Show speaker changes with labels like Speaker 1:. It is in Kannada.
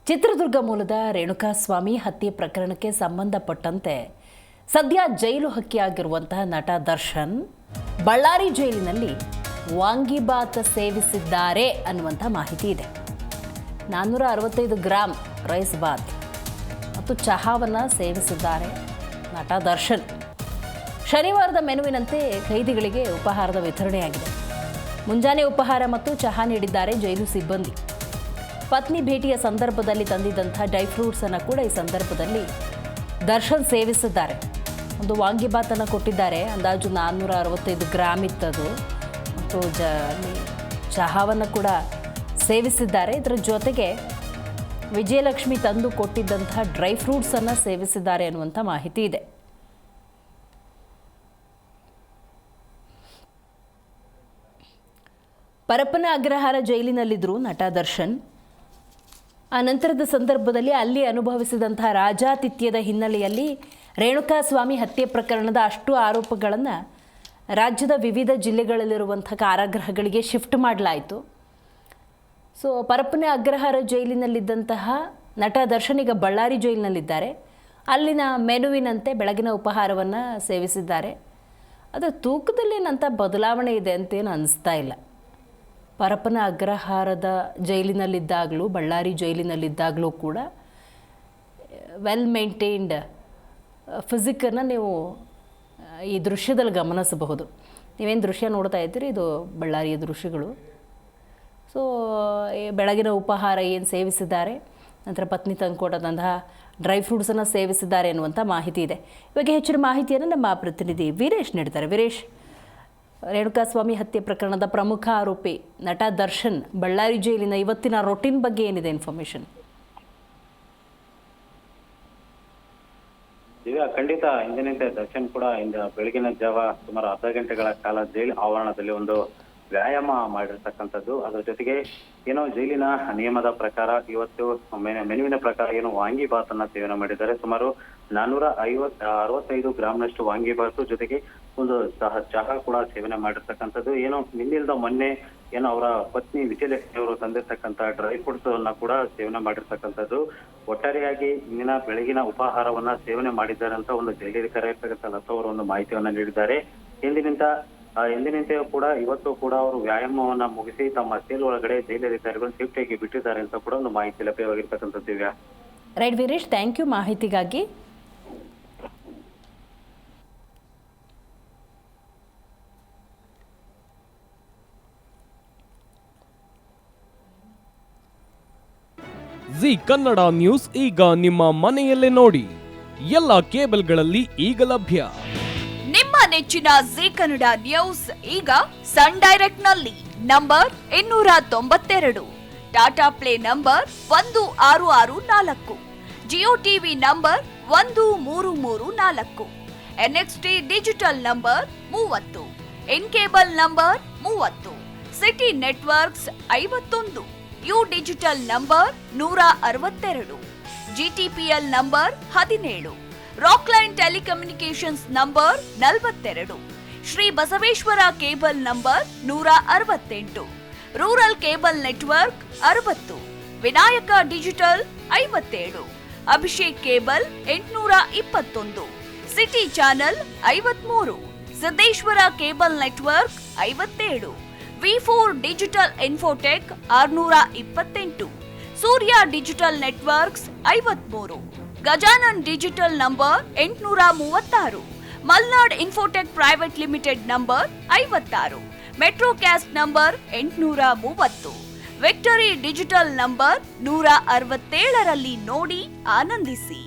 Speaker 1: ಚಿತ್ರದುರ್ಗ ಮೂಲದ ರೇಣುಕಾಸ್ವಾಮಿ ಹತ್ಯೆ ಪ್ರಕರಣಕ್ಕೆ ಸಂಬಂಧಪಟ್ಟಂತೆ ಸದ್ಯ ಜೈಲು ಹಕ್ಕಿಯಾಗಿರುವಂತಹ ನಟ ದರ್ಶನ್ ಬಳ್ಳಾರಿ ಜೈಲಿನಲ್ಲಿ ವಾಂಗಿಬಾತ್ ಸೇವಿಸಿದ್ದಾರೆ ಅನ್ನುವಂಥ ಮಾಹಿತಿ ಇದೆ. 465 ಗ್ರಾಂ ರೈಸ್ ಬಾತ್ ಮತ್ತು ಚಹಾವನ್ನು ಸೇವಿಸಿದ್ದಾರೆ ನಟ ದರ್ಶನ್. ಶನಿವಾರದ ಮೆನುವಿನಂತೆ ಖೈದಿಗಳಿಗೆ ಉಪಹಾರದ ವಿತರಣೆಯಾಗಿದೆ. ಮುಂಜಾನೆ ಉಪಹಾರ ಮತ್ತು ಚಹಾ ನೀಡಿದ್ದಾರೆ ಜೈಲು ಸಿಬ್ಬಂದಿ. ಪತ್ನಿ ಭೇಟಿಯ ಸಂದರ್ಭದಲ್ಲಿ ತಂದಿದ್ದಂಥ ಡ್ರೈ ಫ್ರೂಟ್ಸನ್ನು ಕೂಡ ಈ ಸಂದರ್ಭದಲ್ಲಿ ದರ್ಶನ್ ಸೇವಿಸಿದ್ದಾರೆ. ಒಂದು ವಾಂಗಿಬಾತನ್ನು ಕೊಟ್ಟಿದ್ದಾರೆ, ಅಂದಾಜು 465 ಗ್ರಾಮ್ ಇತ್ತದು. ಮತ್ತು ಚಹಾವನ್ನು ಕೂಡ ಸೇವಿಸಿದ್ದಾರೆ. ಇದರ ಜೊತೆಗೆ ವಿಜಯಲಕ್ಷ್ಮಿ ತಂದು ಕೊಟ್ಟಿದ್ದಂಥ ಡ್ರೈ ಫ್ರೂಟ್ಸನ್ನು ಸೇವಿಸಿದ್ದಾರೆ ಅನ್ನುವಂಥ ಮಾಹಿತಿ ಇದೆ. ಪರಪ್ಪನ ಅಗ್ರಹಾರ ಜೈಲಿನಲ್ಲಿದ್ದರು ನಟ ದರ್ಶನ್. ಆ ನಂತರದ ಸಂದರ್ಭದಲ್ಲಿ ಅಲ್ಲಿ ಅನುಭವಿಸಿದಂತಹ ರಾಜಾತಿಥ್ಯದ ಹಿನ್ನೆಲೆಯಲ್ಲಿ ರೇಣುಕಾಸ್ವಾಮಿ ಹತ್ಯೆ ಪ್ರಕರಣದ ಅಷ್ಟು ಆರೋಪಗಳನ್ನು ರಾಜ್ಯದ ವಿವಿಧ ಜಿಲ್ಲೆಗಳಲ್ಲಿರುವಂಥ ಕಾರಾಗೃಹಗಳಿಗೆ ಶಿಫ್ಟ್ ಮಾಡಲಾಯಿತು. ಸೊ ಪರಪ್ಪನ ಅಗ್ರಹಾರ ಜೈಲಿನಲ್ಲಿದ್ದಂತಹ ನಟ ದರ್ಶನ್ ಈಗ ಬಳ್ಳಾರಿ ಜೈಲಿನಲ್ಲಿದ್ದಾರೆ. ಅಲ್ಲಿನ ಮೆನುವಿನಂತೆ ಬೆಳಗಿನ ಉಪಹಾರವನ್ನು ಸೇವಿಸಿದ್ದಾರೆ. ಅದು ತೂಕದಲ್ಲೇನಂಥ ಬದಲಾವಣೆ ಇದೆ ಅಂತೇನು ಅನಿಸ್ತಾ ಇಲ್ಲ. ಪರಪ್ಪನ ಅಗ್ರಹಾರದ ಜೈಲಿನಲ್ಲಿದ್ದಾಗಲೂ ಬಳ್ಳಾರಿ ಜೈಲಿನಲ್ಲಿದ್ದಾಗಲೂ ಕೂಡ ವೆಲ್ ಮೇಂಟೈನ್ಡ್ ಫಿಸಿಕನ್ನು ನೀವು ಈ ದೃಶ್ಯದಲ್ಲಿ ಗಮನಿಸಬಹುದು. ನೀವೇನು ದೃಶ್ಯ ನೋಡ್ತಾ ಇದ್ದೀರಿ, ಇದು ಬಳ್ಳಾರಿಯ ದೃಶ್ಯಗಳು. ಸೊ ಬೆಳಗಿನ ಉಪಹಾರ ಏನು ಸೇವಿಸಿದ್ದಾರೆ, ನಂತರ ಪತ್ನಿ ತಂದುಕೊಟ್ಟಂತಹ ಡ್ರೈ ಫ್ರೂಟ್ಸನ್ನು ಸೇವಿಸಿದ್ದಾರೆ ಅನ್ನುವಂಥ ಮಾಹಿತಿ ಇದೆ. ಇವಾಗ ಹೆಚ್ಚಿನ ಮಾಹಿತಿಯನ್ನು ನಮ್ಮ ಪ್ರತಿನಿಧಿ ವೀರೇಶ್ ನೀಡ್ತಾರೆ. ವೀರೇಶ್, ರೇಣುಕಾಸ್ವಾಮಿ ಹತ್ಯೆ ಪ್ರಕರಣದ ಪ್ರಮುಖ ಆರೋಪಿ ನಟ ದರ್ಶನ್ ಬಳ್ಳಾರಿ ಜೈಲಿನ ಇವತ್ತಿನ ರೊಟೀನ್ ಬಗ್ಗೆ ಏನಿದೆ ಇನ್ಫಾರ್ಮೇಶನ್?
Speaker 2: ಈಗ ಖಂಡಿತ ಇಂದಿನಂತೆ ದರ್ಶನ್ ಕೂಡ ಇಂದು ಬೆಳಗಿನ ಜಾವ ಸುಮಾರು ಅರ್ಧ ಗಂಟೆಗಳ ಕಾಲ ಜೈಲು ಆವರಣದಲ್ಲಿ ಒಂದು ವ್ಯಾಯಾಮ ಮಾಡಿರ್ತಕ್ಕಂಥದ್ದು. ಅದರ ಜೊತೆಗೆ ಏನೋ ಜೈಲಿನ ನಿಯಮದ ಪ್ರಕಾರ ಇವತ್ತು ಮೆನುವಿನ ಪ್ರಕಾರ ಏನು ವಾಂಗಿಬಾತ್ ಅನ್ನ ಸೇವನೆ ಮಾಡಿದ್ದಾರೆ. ಸುಮಾರು 465 ಗ್ರಾಮ್ನಷ್ಟು ವಾಂಗಿಬಾತ್ ಜೊತೆಗೆ ಒಂದು ಚಹಾ ಕೂಡ ಸೇವನೆ ಮಾಡಿರ್ತಕ್ಕಂಥದ್ದು. ಏನೋ ನಿನ್ನಿಲ್ದ ಮೊನ್ನೆ ಏನೋ ಅವರ ಪತ್ನಿ ವಿಜಯಲಕ್ಷ್ಮಿ ಅವರು ತಂದಿರ್ತಕ್ಕಂಥ ಡ್ರೈ ಫ್ರೂಟ್ಸ್ ಅನ್ನ ಕೂಡ ಸೇವನೆ ಮಾಡಿರ್ತಕ್ಕಂಥದ್ದು. ಒಟ್ಟಾರೆಯಾಗಿ ಇಂದಿನ ಬೆಳಗಿನ ಉಪಹಾರವನ್ನ ಸೇವನೆ ಮಾಡಿದ್ದಾರೆ ಅಂತ ಒಂದು ಜೈಲಿರ್ತಕ್ಕಂಥ ಲತಾ ಅವರು ಒಂದು ಮಾಹಿತಿಯನ್ನ ನೀಡಿದ್ದಾರೆ. ಎಂದಿನಂತೆಯೂ ಕೂಡ ಇವತ್ತು ಕೂಡ ಅವರು ವ್ಯಾಯಾಮವನ್ನ ಮುಗಿಸಿ ತಮ್ಮ ಸೇಲ್ ಒಳಗಡೆ ಜೈಲಧಿಕಾರಿಗಳು ಸೇಫ್ಟಿಯಾಗಿ ಬಿಟ್ಟಿದ್ದಾರೆ ಅಂತ ಕೂಡ ಒಂದು ಮಾಹಿತಿ ಲಭ್ಯವಾಗಿರ್ತಕ್ಕಂಥದ್ದು. Divya,
Speaker 1: right Veeresh, thank you ಮಾಹಿತಿಗಾಗಿ.
Speaker 3: ಜಿ ಕನ್ನಡ ನ್ಯೂಸ್ ಈಗ ನಿಮ್ಮ ಮನೆಯಲ್ಲೇ ನೋಡಿ. ಎಲ್ಲ ಕೇಬಲ್ಗಳಲ್ಲಿ ಈಗ ಲಭ್ಯ.
Speaker 4: ನಿಮ್ಮ ನೆಚ್ಚಿನ ಜಿ ಕನ್ನಡ ನ್ಯೂಸ್ ಈಗ ಸನ್ ಡೈರೆಕ್ಟ್ ನಲ್ಲಿ number 292, Tata play number 1664, Jio TV number 1334, NXT digital number 30, in cable number 30, city networks 51, U digital number 162, GTPL number 17, Rockline telecommunications number 42, Shri Basaveshwara cable number 168, rural cable network 60, Vinayaka digital 57, Abhishek cable 821, city channel 53, Siddeshwara cable network 57, V4 digital Infotech 628, Surya digital networks 53, Gajanan digital number 836, Malnad Infotech private limited number 56, Metrocast number 830, Victory digital number 167ರಲ್ಲಿ ನೋಡಿ ಆನಂದಿಸಿ.